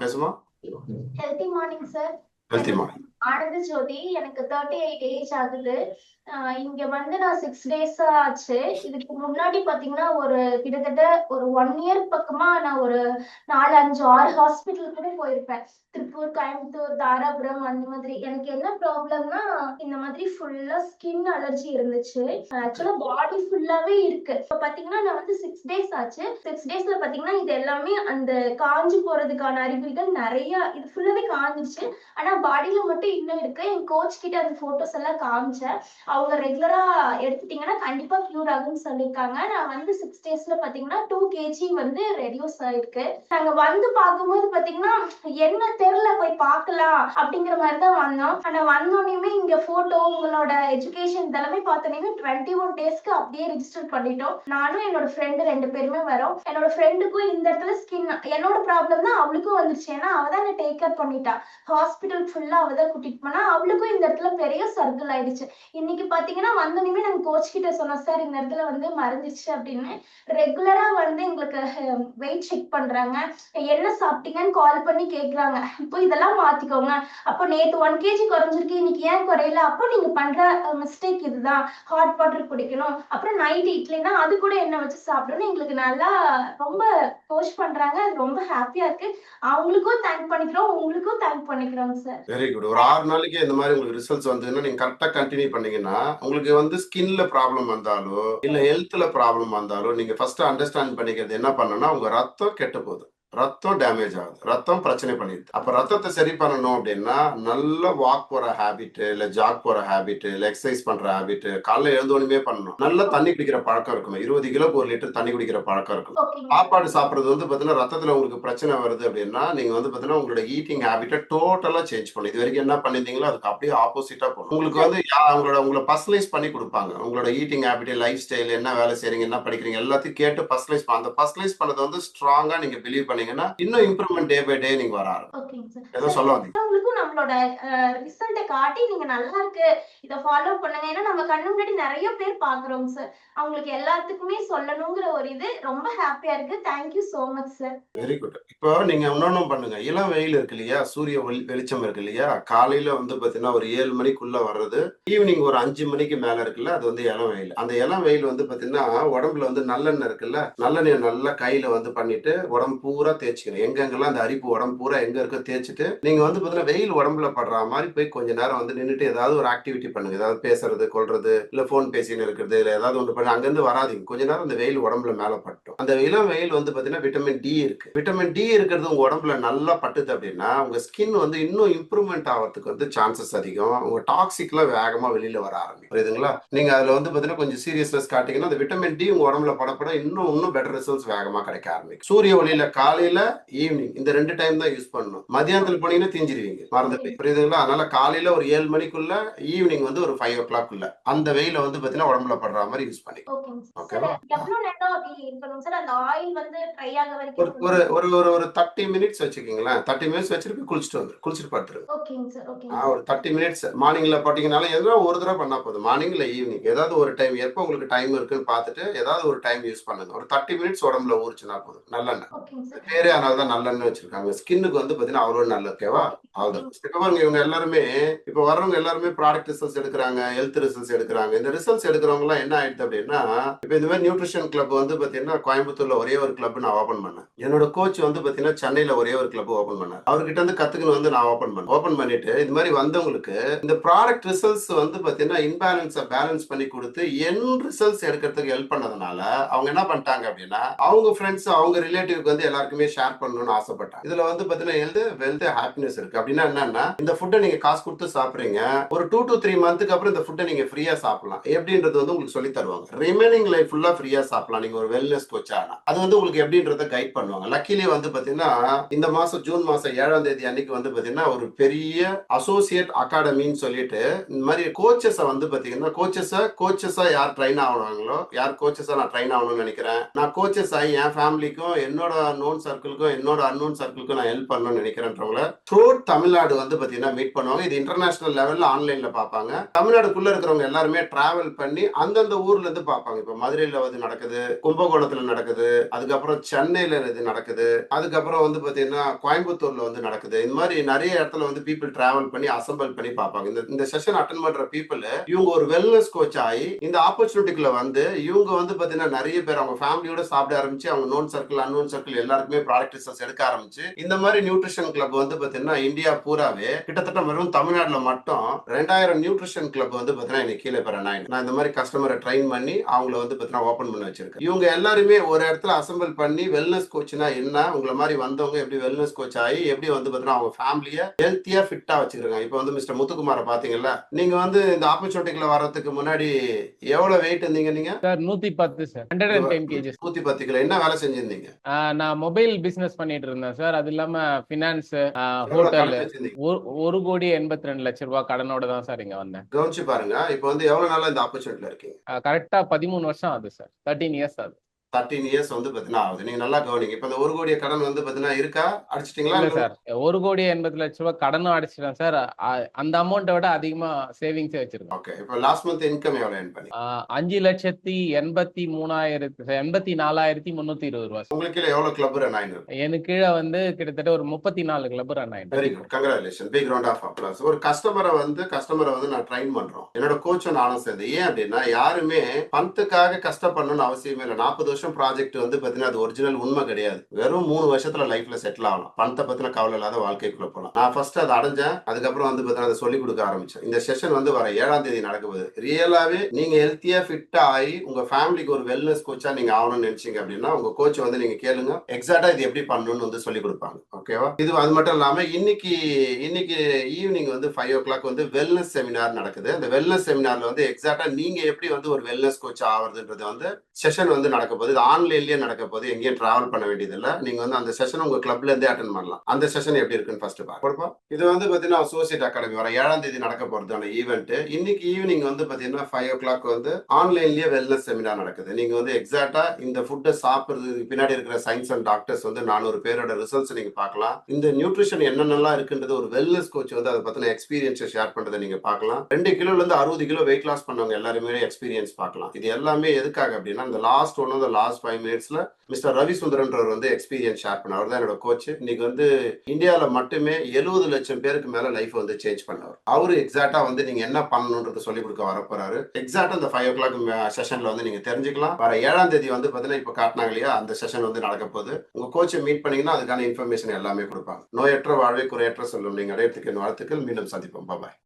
பேசுமா. Healthy morning sir. Healthy என்னோட morning. ஆனந்த ஜோதி. எனக்கு 38 ஏஜ் ஆகுது. இங்க வந்து நான் 6 டேஸ் ஆச்சு. இதுக்கு முன்னாடி பாத்தீங்கன்னா கிட்டத்தட்ட ஒரு 1 இயர் பக்கமா நான் ஒரு 4, 5, 6 ஹாஸ்பிட்டல் கூட போயிருப்பேன். திருப்பூர், கோயம்புத்தூர், தாராபுரம் அந்த மாதிரி. எனக்கு என்ன ப்ராப்ளம்னா இந்த மாதிரி ஃபுல்லா ஸ்கின் அலர்ஜி இருந்துச்சு. ஆக்சுவலா பாடி ஃபுல்லாவே இருக்கு. இப்ப பாத்தீங்கன்னா நான் வந்து 6 டேஸ் ஆச்சு. 6 டேஸ்ல பாத்தீங்கன்னா இது எல்லாமே அந்த காஞ்சு போறதுக்கான அறிகுறிகள் நிறைய, இது ஃபுல்லாவே காஞ்சிருச்சு. ஆனா பாடியில மட்டும் இன்னும் இருக்கு. என் கோச் கிட்ட அந்த போட்டோஸ் எல்லாம் காமிச்சேன். அவங்க ரெகுலரா எடுத்துட்டீங்கன்னா கண்டிப்பா கியூர் ஆகும்னு சொல்லியிருக்காங்க. நான் வந்து 6 டேஸ்ல பாத்தீங்கன்னா 2 kg வந்து ரெடியூஸ் ஆயிருக்கு. நாங்க வந்து பார்க்கும்போது பாத்தீங்கன்னா என்ன தெருல போய் பார்க்கலாம் அப்படிங்கிற மாதிரி தான் வந்தோம். ஆனா வந்தோடனே இங்க போட்டோ, உங்களோட எஜுகேஷன் இதெல்லாமே பார்த்தோன்னே 21 டேஸ்க்கு அப்படியே ரிஜிஸ்டர் பண்ணிட்டோம். நானும் என்னோட ஃப்ரெண்டு 2 பேருமே வரோம். என்னோட ஃப்ரெண்டுக்கும் இந்த இடத்துல ஸ்கின் என்னோட ப்ராப்ளம் தான் அவளுக்கும் வந்துருச்சு. ஏன்னா அவ தான் என்ன டேக் கேர் பண்ணிட்டா. ஹாஸ்பிட்டல் ஃபுல்லா அவ தான் கூட்டிட்டு போனா. அவளுக்கும் இந்த இடத்துல பெரிய சர்க்கிள் ஆயிடுச்சு. இன்னைக்கு பாத்தீங்கன்னா வந்தோடனே நாங்க கோச் கிட்ட சொன்னோம், சார் இந்த இடத்துல வந்து மறைஞ்சிச்சு அப்படின்னு. ரெகுலரா வந்து எங்களுக்கு வெயிட் செக் பண்றாங்க, என்ன சாப்பிட்டீங்கன்னு கால் பண்ணி கேக்குறாங்க. இப்போ இதெல்லாம் மாத்திக்கோங்க. அப்போ நேத்து 1 kg குறைஞ்சிருக்கு, இன்னைக்கு ஏன் குறையல? அப்போ நீங்க பண்ற மிஸ்டேக் இதுதான். ஹாட் வாட்டர் குடிக்கணும், அப்புறம் நைட் இட்லினா அது கூட எண்ணெய் வச்சு சாப்பிடணும். எங்களுக்கு நல்லா ரொம்ப கோச் பண்றாங்க. அது ரொம்ப ஹாப்பியா இருக்கு. அவங்களுக்கும் தேங்க் பண்ணிக்கிறோம், உங்களுக்கும் தேங்க் பண்ணிக்கிறோம் சார். Very good. ஒரு 6 நாளைக்கு இந்த மாதிரி உங்களுக்கு ரிசல்ட்ஸ் வந்ததுன்னா நீங்க கரெக்டா கண்டினியூ பண்ணீங்கன்னா உங்களுக்கு வந்து ஸ்கின்ல ப்ராப்ளம் வந்தாலோ இல்ல ஹெல்த்ல ப்ராப்ளம் வந்தாலோ நீங்க ஃபர்ஸ்ட் அண்டர்ஸ்டாண்ட் பண்ணிக்கிறது என்ன பண்ணணும்னா உங்க ரத்தம் கெட்டு போகுது, ரத்தம் டேமேஜ் ஆகுது, ரத்தம் பிரச்சனை பண்ணிடுது. அப்ப ரத்தத்தை சரி பண்ணணும் அப்படின்னா நல்ல வாக் போற ஹேபிட், இல்ல ஜாக் போற ஹேபிட், இல்ல எக்ஸசைஸ் பண்ற ஹேபிட், காலைல எழுந்தோனுமே பண்ணணும். நல்ல தண்ணி குடிக்கிற பழக்கம் இருக்கணும். 20 கிலோக்கு 1 லிட்டர் தண்ணி குடிக்கிற பழக்கம் இருக்கணும். ஓகேங்க சார். சாப்பாடு சாப்பிடுறது வந்து பாத்தீங்கன்னா ரத்தத்துல உங்களுக்கு பிரச்சனை வருது அப்படின்னா நீங்க வந்து பாத்தீங்கன்னா உங்களோட ஈட்டிங் ஹேபிட்டை டோட்டலா சேஞ்ச் பண்ணும். இது வரைக்கும் என்ன பண்ணிருந்தீங்களோ அதுக்கு அப்படியே ஆப்போசிட்டா போகணும். உங்களுக்கு வந்து உங்களை பர்சனலைஸ் பண்ணி கொடுப்பாங்க. உங்களோட ஈட்டிங் ஹேபிட், லைஃப் ஸ்டைல், என்ன வேலை செய்றீங்க, என்ன படிக்கிறீங்க எல்லாத்தையும் கேட்டு பர்சனலைஸ் அந்த பர்சனலைஸ் பண்ணது வந்து ஸ்ட்ராங்கா நீங்க பிலீவ் பண்ணீங்கன்னா இன்னும் இம்ப்ரூவ்மெண்ட் டே பை டே நீங்க வர ஆரம்பிக்கும். ஓகேங்க சார். ஏதோ சார் சொல்ல வந்தீங்க. மத்தவங்களுக்கும் நம்மளோட ரிசல்ட்ட காட்டி நீங்க நல்லா இருக்கு, இத ஃபாலோ பண்ணுங்க. ஏன்னா நம்ம கண்ணு முன்னாடி நிறைய பேர் பாக்குறோம் சார். அவங்களுக்கு எல்லாத்துக்குமே சொல்லணுங்கிற ஒரு இது ரொம்ப ஹாப்பியா இருக்கு. Thank you so much sir. Very good. இப்போ நீங்க இன்னொன்னும் பண்ணுங்க. இளம் வெயில் இருக்கு இல்லையா, சூரிய வெளிச்சம் இருக்கு இல்லையா, காலையில வந்து பாத்தீங்கன்னா ஒரு 7 மணிக்குள்ள வர்றது, ஈவினிங் ஒரு 5 மணிக்கு மேல இருக்குல்ல, அது வந்து இளம் வெயில். அந்த இளம் வெயில் வந்து பாத்தீங்கன்னா உடம்புல வந்து நல்லெண்ணெய் இருக்குல்ல, நல்லெண்ணெய் நல்லா கையில வந்து பண்ணிட்டு உடம்பு பூரா தேய்ச்சிக்கணும். எங்கெங்கெல்லாம் அந்த அரிப்பு உடம்பு பூரா எங்க இருக்கோ தேய்ச்சிட்டு நீங்க வந்து பாத்தீங்கன்னா வெயில் உடம்புல படுற மாதிரி போய் கொஞ்ச நேரம் வந்து நின்றுட்டு ஏதாவது ஒரு ஆக்டிவிட்டி பண்ணுங்க. ஏதாவது பேசுறது, கொள்றது, இல்ல போன் பேசின்னு இருக்கிறது, இல்ல ஏதாவது ஒன்று பண்ணி அங்கிருந்து வராதிங்க. கொஞ்ச நேரம் அந்த வெயில் உடம்புல மேல பட்டும். அந்த இளம் வெயில் வந்து பாத்தீங்கன்னா விட்டமின் டி இருக்கு. விட்டமின் டி இருக்கிறது உங்க உடம்புல நல்லா பட்டுது அப்படின்னா உங்க ஸ்கின் வந்து இன்னும் இம்ப்ரூவ்மெண்ட் ஆகிறதுக்கு வந்து சான்சஸ் அதிகம். உங்க டாக்ஸிக்லாம் வேகமா வெளியில வர ஆரம்பிக்கும். புரியுதுங்களா? நீங்க அதுல வந்து பாத்தீங்கன்னா கொஞ்சம் சீரியஸ்னஸ் காட்டிங்கன்னா அந்த விட்டமின் டி உங்க உடம்புல படப்பட இன்னும் பெட்டர் ரிசல்ட்ஸ் வேகமா கிடைக்க ஆரம்பிக்கும். சூரிய ஒளியில காலையில ஈவினிங் இந்த 2 டைம் தான் யூஸ் பண்ணணும். மதியானத்துல போனீங்கன்னா தீஞ்சிருவீங்க, மறந்துட்டு. புரியுதுங்களா? அதனால காலையில ஒரு 7 மணிக்குள்ள, ஈவினிங் வந்து ஒரு 5 o'clock அந்த வெயில வந்து பாத்தீங்கன்னா உடம்புல படுற மாதிரி யூஸ் பண்ணி. ஓகேங்க சார். சார் ஓகேவா? எவ்வளவு நேரம் அப்படி இருக்கணும் சார்? அந்த ஆயில் வந்து ட்ரை ஆக ஒரு வரைக்கும் ஒரு கொஞ்சம். ஒரு ஒரு ஒரு 30 மினிட்ஸ் வச்சுக்கீங்களேன். 30 மினிட்ஸ் வச்சிட்டு குளிச்சுட்டு வந்துரு, குளிச்சுட்டு படுத்துரு. ஓகேங்க சார். ஓகேங்க சார். ஒரு 30 மினிட்ஸ் மார்னிங்ல போட்டீங்கனாலும் ஏதோ ஒரு தடவை பண்ணா போதும். மார்னிங் இல்ல ஈவினிங் ஏதாவது ஒரு டைம், எப்போ உங்களுக்கு டைம் இருக்குன்னு பார்த்துட்டு ஏதாவது ஒரு டைம் யூஸ் பண்ணுங்க. ஒரு 30 மினிட்ஸ் உடம்புல ஊறுச்சுன்னா போதும். நல்லெண்ணெய். ஓகேங்க இது சார். பேரே அதனால தான் நல்லெண்ணெய் வச்சிருக்காங்க. ஸ்கின்னுக்கு வந்து பாத்தீங்கன்னா அவ்வளோ நல்லது. ஓகேவா? அவ்வளவுதான். ஓகேங்க இப்ப பாருங்க இவங்க எல்லாருமே இப்ப வர்றவங்க எல்லாருமே ப்ராடக்ட் ரிசல்ட்ஸ் எடுக்கிறாங்க, ஹெல்த் ரிசல்ட்ஸ் எடுக்கிறாங்க. இந்த ரிசல்ட்ஸ் எடுக்கிறவங்க எல்லாம் என்ன ஆயிடுது அப்படின்னா இப்ப இந்த மாதிரி நியூட்ரிஷன் கிளப் வந்து பாத்தீங்கன்னா கோயம்புத்தூர்ல ஒரே ஒரு கிளப் நான் ஓபன் பண்ணேன். என்னோட கோச் வந்து பாத்தீங்கன்னா சென்னையில ஒரே ஒரு கிளப் ஓபன் பண்ணார். அவர்கிட்ட இருந்து கத்துக்கணும் வந்து நான் ஓபன் பண்ணிட்டு இது மாதிரி வந்தவங்களுக்கு இந்த ப்ராடக்ட் ரிசல்ட்ஸ் வந்து பாத்தீங்கன்னா இன்பேலன்ஸை பேலன்ஸ் பண்ணி கொடுத்து என் ரிசல்ட்ஸ் எடுக்கிறதுக்கு ஹெல்ப் பண்ணதுனால அவங்க என்ன பண்ணிட்டாங்க அப்படின்னா அவங்க ஃப்ரெண்ட்ஸ், அவங்க ரிலேட்டிவ்க்கு வந்து எல்லாருக்குமே ஷேர் பண்ணணும்னு ஆசைப்பட்டாங்க. இதுல வந்து பாத்தீங்கன்னா ஹெல்த், வெல்த், ஹாப்பினஸ் இருக்கு. அப்படின்னா என்னன்னா இந்த ஃபுட்டை நீங்க காசு கொடுத்து சாப்பிடுறீங்க, ஒரு 2 to 3 மந்த்துக்கு அப்புறம் இந்த ஃபுட்டை நீங்க ஃப்ரீயா சாப்பிடலாம். எப்படின்றது வந்து உங்களுக்கு சொல்லி தருவாங்க. ரிமைனிங் லைஃப் ஃபுல்லா ஃப்ரீயா சாப்பிடலாம். நீங்க ஒரு வெல்னஸ் கோச் ஆனா அது வந்து உங்களுக்கு எப்படின்றத கைட் பண்ணுவாங்க. லக்கிலி வந்து பாத்தீங்கன்னா இந்த மாசம் ஜூன் மாசம் 7ஆம் தேதி அன்னைக்கு வந்து பாத்தீங்கன்னா ஒரு பெரிய அசோசியேட் அகாடமின்னு சொல்லிட்டு இந்த மாதிரி கோச்சஸை வந்து பாத்தீங்கன்னா கோச்சஸா யார் ட்ரெயின் ஆகணுங்களோ, யார் கோச்சஸா நான் ட்ரெயின் ஆகணும்னு நினைக்கிறேன், நான் கோச்சஸ் ஆகி என் ஃபேமிலிக்கும் என்னோட நோன் சர்க்கிளுக்கும் என்னோட அன்னோன் சர்க்கிளுக்கும் நான் ஹெல்ப் பண்ணணும்னு நினைக்கிறேன்றவங்கள த்ரூட் தமிழ்நாடு வந்து பாத்தீங்கன்னா மீட் பண்ணுவாங்க. இது இன்டர்நேஷனல் லெவல்ல ஆன்லைன்ல பார்ப்பாங்க. தமிழ்நாடுக்குள்ள இருக்கிறவங்க எல்லாருமே டிராவல் பண்ணி அந்தந்த ஊர்ல இருந்து பார்ப்பாங்க. இப்ப மதுரையில வந்து நடக்குது, கும்பகோணத்துல நடக்குது, அதுக்கப்புறம் சென்னையில இது நடக்குது, அதுக்கப்புறம் வந்து பாத்தீங்கன்னா கோயம்புத்தூர்ல வந்து நடக்குது. இந்த மாதிரி நிறைய இடத்துல வந்து பீப்புள் டிராவல் பண்ணி அசம்பிள் பண்ணி பார்ப்பாங்க. இந்த செஷன் அட்டன் பண்ற பீப்புள் இவங்க ஒரு வெல்னஸ் கோச் ஆகி இந்த ஆப்பர்ச்சுனிட்டிக்குள்ள வந்து இவங்க வந்து பாத்தீங்கன்னா நிறைய பேர் அவங்க ஃபேமிலியோட சாப்பிட ஆரம்பிச்சு அவங்க நோன் சர்க்கிள் அன்னோன் சர்க்கிள் எல்லாருக்குமே ப்ராடக்ட் ரிசர்ச் எடுக்க ஆரம்பிச்சு இந்த மாதிரி நியூட்ரிஷன் கிளப் வந்து பாத்தீங்கன்னா இந்தியா பூராவே கிட்டத்தட்ட வெறும் தமிழ்நாட்டுல மட்டும் 2000 நியூட்ரிஷன் கிளப் வந்து பாத்தீங்கன்னா எனக்கு கீழே பெற நான் இந்த மாதிரி கஸ்டமரை ட்ரெயின் பண்ணி அவங்கள வந்து பாத்தீங்கன்னா ஓபன் பண்ணி வச்சிருக்கேன். இவங்க எல்லாருமே ஒரு இடத்துல அசம்பிள் பண்ணி வெல்னஸ் கோச்னா என்ன, உங்களை மாதிரி வந்தவங்க எப்படி வெல்னஸ் கோச் ஆகி எப்படி வந்து பாத்தீங்கன்னா அவங்க ஃபேமிலியை ஹெல்த்தியா ஃபிட்டா வச்சிருக்காங்க. இப்போ வந்து மிஸ்டர் முத்துக்குமாரை பாத்தீங்கல்ல, நீங்க வந்து இந்த ஆப்பர்ச்சுனிட்டிக்குள்ள வர்றதுக்கு முன்னாடி எவ்வளவு வெயிட் இருந்தீங்க நீங்க? Sir 110 sir 110 kgs. 110 கிலோ. என்ன வேலை செஞ்சிருந்தீங்க? நான் மொபைல் பிசினஸ் பண்ணிட்டு இருந்தேன் சார். அது இல்லாம பினான்ஸ், எவ்வளவு ஹோட்டல் கடன் வச்சிருந்தீங்க? 1,82,00,000 கடனோட தான் சார் இங்க வந்தேன். கவனிச்சு பாருங்க. இப்போ வந்து எவ்வளவு நாளா இந்த ஆப்பர்ச்சுனிட்டில இருக்கீங்க? கரெக்டா 13 வருஷம் ஆகுது சார். 13 இயர்ஸ் ஆகுது. 13 இயர்ஸ் வந்து பாத்தீங்கன்னா ஆகுது. நீங்க நல்லா கவனிங்க. இப்ப இந்த 1 கோடி கடன் வந்து பாத்தீங்கன்னா இருக்கா, அடிச்சிட்டீங்களா? இல்ல சார், 1,80,00,000 கடனும் அடிச்சிட்டேன் சார். அந்த அமௌண்ட்டை விட அதிகமா சேவிங்ஸே வச்சிருக்கேன். ஓகே. இப்போ லாஸ்ட் மந்த் இன்கம் எவ்வளவு earn பண்ணி? 5,84,320 ரூபா சார். உங்களுக்கு கீழே எவ்வளவு கிளப் ரன் ஆயிருக்கு? எனக்கு கீழே வந்து கிட்டத்தட்ட ஒரு 34 கிளப் ரன் ஆயிட்டு. Very good, congratulation, big round of applause. ஒரு கஸ்டமரை வந்து நான் ட்ரைன் பண்றோம். என்னோட கோச்சும் நானும் சேர்ந்து. ஏன் அப்படின்னா யாருமே பணத்துக்காக கஷ்டப்படணும்னு அவசியமே இல்லை. 40 வருஷம் ப்ராஜெக்ட் வந்து பாத்தீங்கன்னா அது ஒரிஜினல் உண்மை கிடையாது. வெறும் 3 வருஷத்துல லைஃப்ல செட்டில் ஆகலாம். பணத்தை பத்தின கவலை இல்லாத வாழ்க்கைக்குள்ள போகலாம். நான் ஃபர்ஸ்ட் அதை அடைஞ்சேன். அதுக்கப்புறம் வந்து பாத்தீங்கன்னா அதை சொல்லிக் கொடுக்க ஆரம்பிச்சேன். இந்த செஷன் வந்து வர 7ஆம் தேதி நடக்குது. ரியலாவே நீங்க ஹெல்த்தியா ஃபிட்டா ஆகி உங்க ஃபேமிலிக்கு ஒரு வெல்னஸ் கோச்சா நீங்க ஆகணும்னு நினைச்சீங்க அப்படின்னா உங்க கோச் வந்து நீங்க கேளுங்க. எக்ஸாக்டா இது எப்படி பண்ணணும்னு வந்து சொல்லி கொடுப்பாங்க. ஓகேவா? இது அது மட்டும் இல்லாம இன்னைக்கு ஈவினிங் வந்து 5 o'clock வந்து வெல்னஸ் செமினார் நடக்குது. அந்த வெல்னஸ் செமினார்ல வந்து எக்ஸாக்டா நீங்க எப்படி வந்து ஒரு வெல்னஸ் கோச் ஆகுறதுன்றது வந்து செஷன் வந்து நடக்க போகுது. இது ஆன்லைன்லயே நடக்க போகுது. எங்கேயும் டிராவல் பண்ண வேண்டியது இல்ல. நீங்க வந்து அந்த செஷன் உங்க கிளப்ல இருந்தே அட்டென்ட் பண்ணலாம். அந்த செஷன் எப்படி இருக்குன்னு ஃபர்ஸ்ட் பார்ப்போம். இது வந்து பாத்தீங்கன்னா அசோசியேட் அகாடமி வர 7ஆம் தேதி நடக்க போறதான ஈவெண்ட். இன்னைக்கு ஈவினிங் வந்து பாத்தீங்கன்னா 5 o'clock வந்து ஆன்லைன்லயே வெல்னஸ் செமினார் நடக்குது. நீங்க வந்து எக்ஸாக்டா இந்த ஃபுட்டை சாப்பிடுறதுக்கு பின்னாடி இருக்கிற சயின்ஸ் அண்ட் டாக்டர்ஸ் வந்து 400 பேரோட ரிசல்ட்ஸ் நீங்க பார்க்கலாம். இந்த நியூட்ரிஷன் என்னென்னலாம் இருக்குன்றது ஒரு வெல்னஸ் கோச் வந்து அதை பத்தின எக்ஸ்பீரியன்ஸை ஷேர் பண்றதை நீங்க பார்க்கலாம். 2 கிலோல இருந்து 60 கிலோ வெயிட் லாஸ் பண்ணவங்க எல்லாருமே எக்ஸ்பீரியன்ஸ் பார்க்கலாம். இது எல்லாமே எதுக்காக அப்படின்னா இந்த லாஸ்ட் 5 மினிட்ஸ்ல மிஸ்டர் ரவி சுந்தரன்றவர் வந்து எக்ஸ்பீரியன்ஸ் ஷேர் பண்ண. அவர் தான் என்னோட கோச். இன்னைக்கு வந்து இந்தியாவில மட்டுமே 70 லட்சம் பேருக்கு மேல லைஃப் வந்து சேஞ்ச் பண்ணவர். அவரு எக்ஸாக்டா வந்து நீங்க என்ன பண்ணணும்ன்றது சொல்லி கொடுக்க வரப்போறாரு. எக்ஸாக்டா இந்த 5 o'clock செஷன்ல வந்து நீங்க தெரிஞ்சுக்கலாம். வர 7ஆம் தேதி வந்து பாத்தீங்கன்னா இப்ப காட்டினாங்க இல்லையா, அந்த செஷன் வந்து நடக்க போகுது. உங்க கோச்சை மீட் பண்ணீங்கன்னா அதுக்கான இன்ஃபர்மேஷன் எல்லாமே கொடுப்பாங்க. நோயற்ற வாழ்வை குறையற்ற சொல்லும். நீங்க அடையறதுக்கு என் வாழ்த்துக்கள். மீண்டும் சந்திப்போம். பாய்.